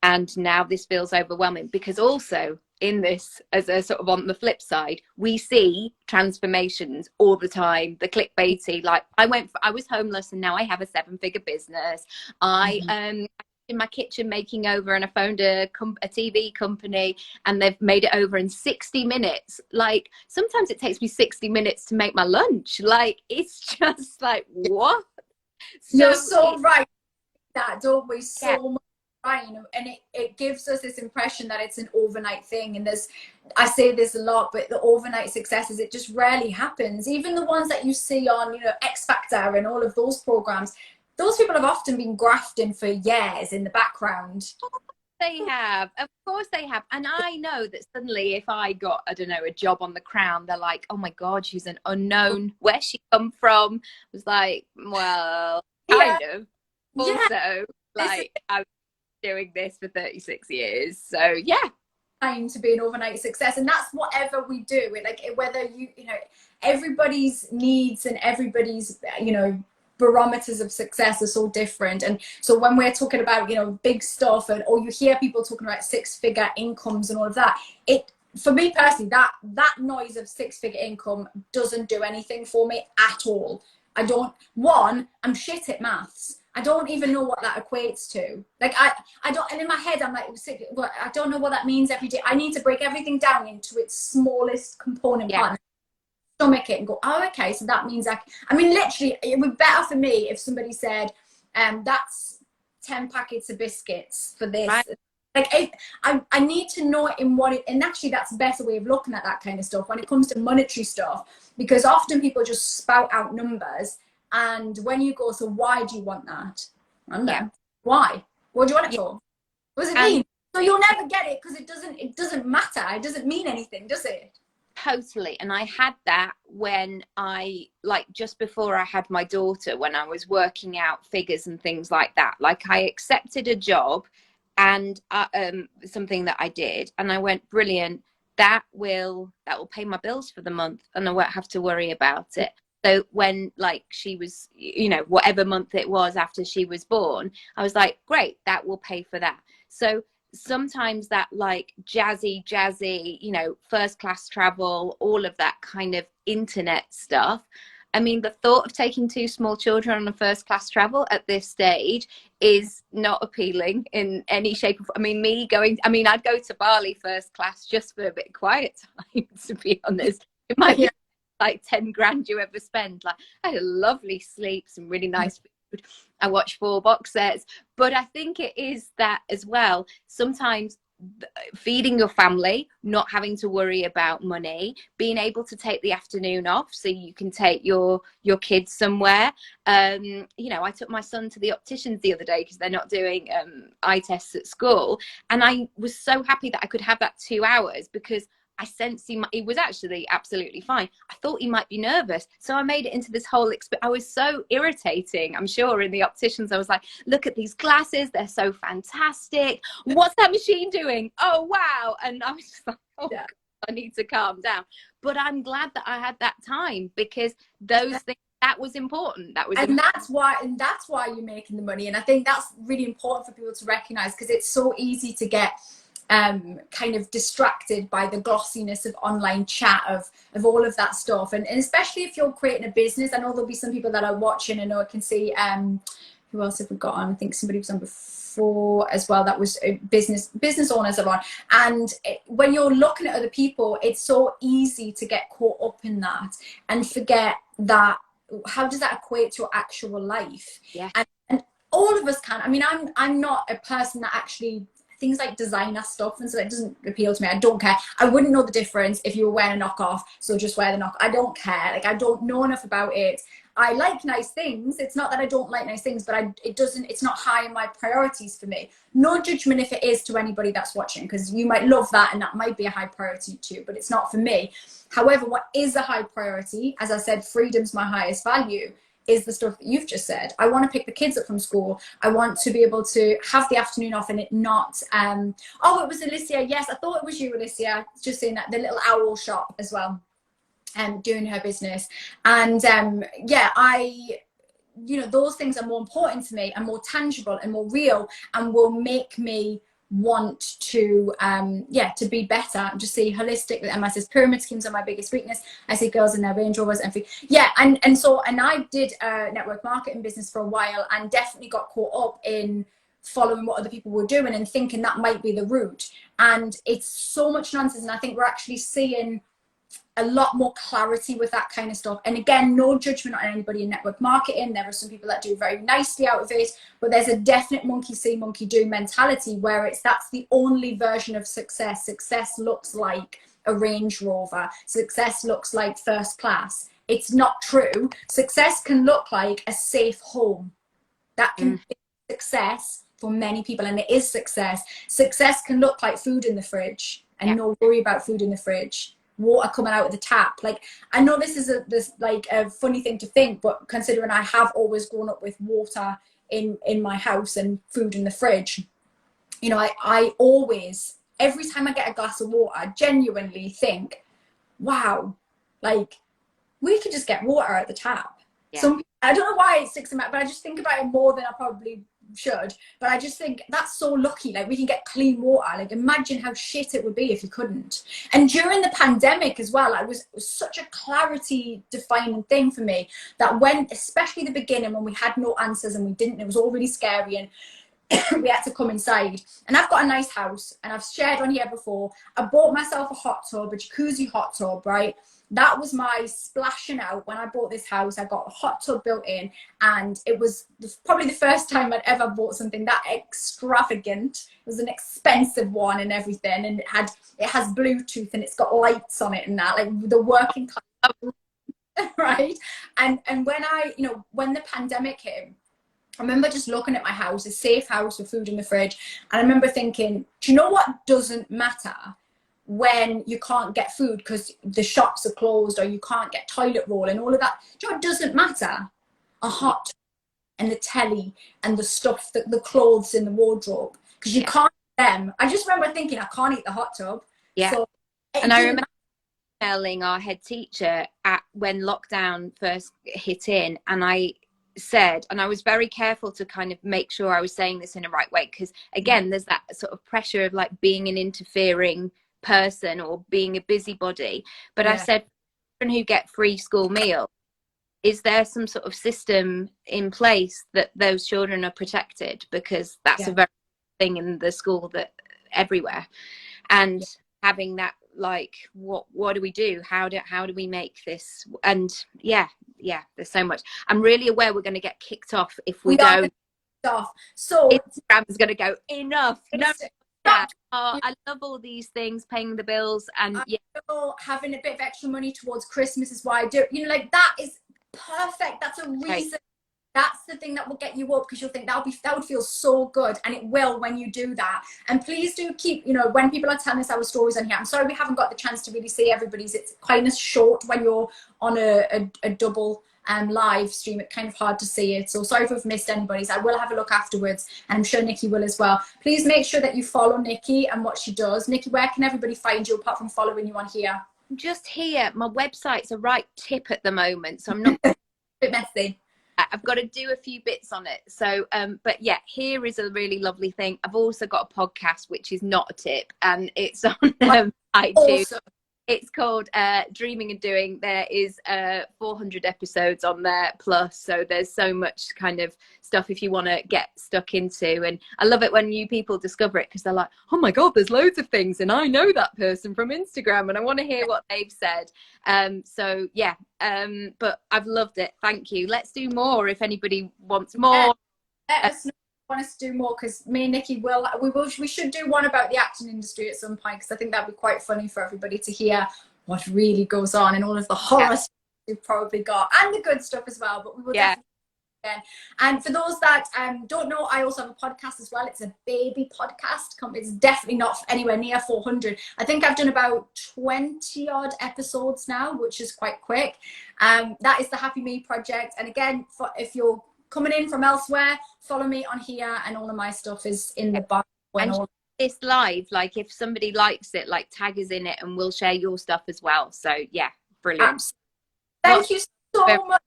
and now this feels overwhelming. Because also in this, as a sort of on the flip side, we see transformations all the time, the clickbaity, like I was homeless and now I have a 7-figure business. I in my kitchen making over, and I phoned a TV company and they've made it over in 60 minutes. Like sometimes it takes me 60 minutes to make my lunch. Like it's just like, what? You're so right, that, don't we? So much right, and it gives us this impression that it's an overnight thing. And I say this a lot, but the overnight successes, it just rarely happens. Even the ones that you see on X Factor and all of those programs, those people have often been grafting for years in the background. They have, of course they have. And I know that suddenly if I got, I don't know, a job on the Crown, they're like, oh my god, she's an unknown, where's she come from? I was like, well, kind of. Also, like, I'm doing this for 36 years, so yeah, time to be an overnight success. And that's whatever we do, like whether everybody's needs and everybody's barometers of success are so different. And so when we're talking about big stuff, or you hear people talking about 6-figure incomes and all of that, for me personally, that noise of 6-figure income doesn't do anything for me at all. I'm shit at maths. I don't even know what that equates to. Like I don't, and in my head I'm like, well, I don't know what that means every day. I need to break everything down into its smallest component part, stomach it and go, oh okay, so that means I mean literally it would be better for me if somebody said that's 10 packets of biscuits for this, right? Like I need to know it in what it, and actually that's a better way of looking at that kind of stuff when it comes to monetary stuff, because often people just spout out numbers. And when you go, so why do you want that? Why? What do you want it for? What does it mean? So you'll never get it, because it doesn't matter. It doesn't mean anything, does it? Totally. And I had that when just before I had my daughter, when I was working out figures and things like that. Like I accepted a job and something that I did, and I went, brilliant, that will pay my bills for the month and I won't have to worry about it. So when she was, whatever month it was after she was born, I was like, great, that will pay for that. So sometimes that like jazzy, you know, first class travel, all of that kind of internet stuff. I mean, the thought of taking two small children on a first class travel at this stage is not appealing in any shape of, I mean, I'd go to Bali first class just for a bit of quiet time, to be honest. It might be like 10 grand you ever spend. Like, I had a lovely sleep, some really nice food. I watched 4 box sets, but I think it is that as well. Sometimes feeding your family, not having to worry about money, being able to take the afternoon off so you can take your kids somewhere. You know, I took my son to the opticians the other day because they're not doing eye tests at school, and I was so happy that I could have that 2 hours, because I sensed he was actually absolutely fine. I thought he might be nervous. So I made it into this whole I was so irritating, I'm sure, in the opticians. I was like, look at these glasses. They're so fantastic. What's that machine doing? Oh, wow. And I was just like, oh, God, I need to calm down. But I'm glad that I had that time, because those things, that was important. That's why you're making the money. And I think that's really important for people to recognize, because it's so easy to get kind of distracted by the glossiness of online chat, of all of that stuff, and especially if you're creating a business. I know there'll be some people that are watching. I know I can see who else have we got on? I think somebody was on before as well. That was business owners are on. And when you're looking at other people, it's so easy to get caught up in that and forget that, how does that equate to your actual life? Yeah. And all of us can. I mean, I'm not a person that actually, things like designer stuff and so, it doesn't appeal to me. I don't care. I wouldn't know the difference if you were wearing a knockoff, so just wear the knock. I don't care. Like, I don't know enough about it. I like nice things. It's not that I don't like nice things, but it's not high in my priorities for me. No judgment if it is to anybody that's watching, because you might love that and that might be a high priority too, but it's not for me. However, what is a high priority, as I said, freedom's my highest value, is the stuff that you've just said. I want to pick the kids up from school. I want to be able to have the afternoon off and it not, oh, it was Alicia. Yes, I thought it was you, Alicia. Just saying that, the little owl shop as well, doing her business. And you know, those things are more important to me and more tangible and more real, and will make me want to to be better. Just see holistic. Emma says pyramid schemes are my biggest weakness. I see girls in their Range Rovers and I did a network marketing business for a while, and definitely got caught up in following what other people were doing and thinking that might be the route, and it's so much nonsense. And I think we're actually seeing a lot more clarity with that kind of stuff. And again, no judgment on anybody in network marketing. There are some people that do very nicely out of it, but there's a definite monkey see, monkey do mentality where that's the only version of success. Success looks like a Range Rover. Success looks like first class. It's not true. Success can look like a safe home. That can be success for many people, and it is success. Success can look like food in the fridge and no worry about food in the fridge. Water coming out of the tap. Like, I know this is a funny thing to think, but considering I have always grown up with water in my house and food in the fridge, you know, I always, every time I get a glass of water, I genuinely think, wow, like, we could just get water at the tap. I don't know why it sticks in my, but I just think about it more than I probably should. But I just think that's so lucky. Like, we can get clean water. Like, imagine how shit it would be if you couldn't. And during the pandemic as well, it was such a clarity defining thing for me, that when, especially the beginning, when we had no answers and it was all really scary, and we had to come inside. And I've got a nice house, and I've shared on here before, I bought myself a hot tub, a jacuzzi hot tub, right? That was my splashing out when I bought this house. I got a hot tub built in, and it was probably the first time I'd ever bought something that extravagant. It was an expensive one and everything, and it has Bluetooth and it's got lights on it and that, like the working class, right? And when the pandemic hit, I remember just looking at my house, a safe house with food in the fridge, and I remember thinking, do you know what doesn't matter when you can't get food because the shops are closed, or you can't get toilet roll and all of that? Do you know what doesn't matter? A hot tub and the telly and the stuff, the clothes in the wardrobe, because you can't eat them. I just remember thinking, I can't eat the hot tub. So, and I remember emailing our head teacher when lockdown first hit in, and I said, and I was very careful to kind of make sure I was saying this in the right way, because again, there's that sort of pressure of like being an interfering person or being a busybody. But I said, children who get free school meals, is there some sort of system in place that those children are protected? Because that's a very thing in the school that everywhere. And having that, like, what do we do? How do we make this? And there's so much. I'm really aware we're going to get kicked off if we don't. So Instagram's going to go, enough. No. I love all these things, paying the bills, and having a bit of extra money towards Christmas is why I do. You know, like that is perfect. That's a reason. That's the thing that will get you up, because you'll think that would feel so good, and it will when you do that. And please do keep, you know, when people are telling us our stories on here, I'm sorry we haven't got the chance to really see everybody's. It's kind of short when you're on a double live stream. It's kind of hard to see it, so sorry if we've missed anybody's. I will have a look afterwards, and I'm sure Nikki will as well. Please make sure that you follow Nikki and what she does. Nikki, where can everybody find you apart from following you on here? Just here. My website's a right tip at the moment, so I'm not a bit messy. I've got to do a few bits on it. So, but yeah, here is a really lovely thing. I've also got a podcast, which is not a tip, and it's on iTunes. Awesome. It's called Dreaming and Doing. There is 400 episodes on there plus, so there's so much kind of stuff if you want to get stuck into. And I love it when new people discover it, because they're like, oh my god, there's loads of things, and I know that person from Instagram, and I want to hear what they've said. So yeah, but I've loved it. Thank you. Let's do more if anybody wants more. Let us know. Want us to do more, because me and Nikki we should do one about the acting industry at some point, because I think that'd be quite funny for everybody to hear what really goes on and all of the horror stuff we've probably got, and the good stuff as well. But we will definitely again. And for those that don't know, I also have a podcast as well. It's a baby podcast. It's definitely not anywhere near 400. I think I've done about 20 odd episodes now, which is quite quick. That is the Happy Me Project. And again, if you're coming in from elsewhere, follow me on here, and all of my stuff is in the bio. And this live, like if somebody likes it, like tag us in it, and we'll share your stuff as well. So yeah, brilliant. Thank you so much.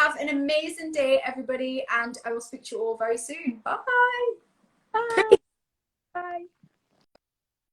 Have an amazing day, everybody, and I will speak to you all very soon. Bye.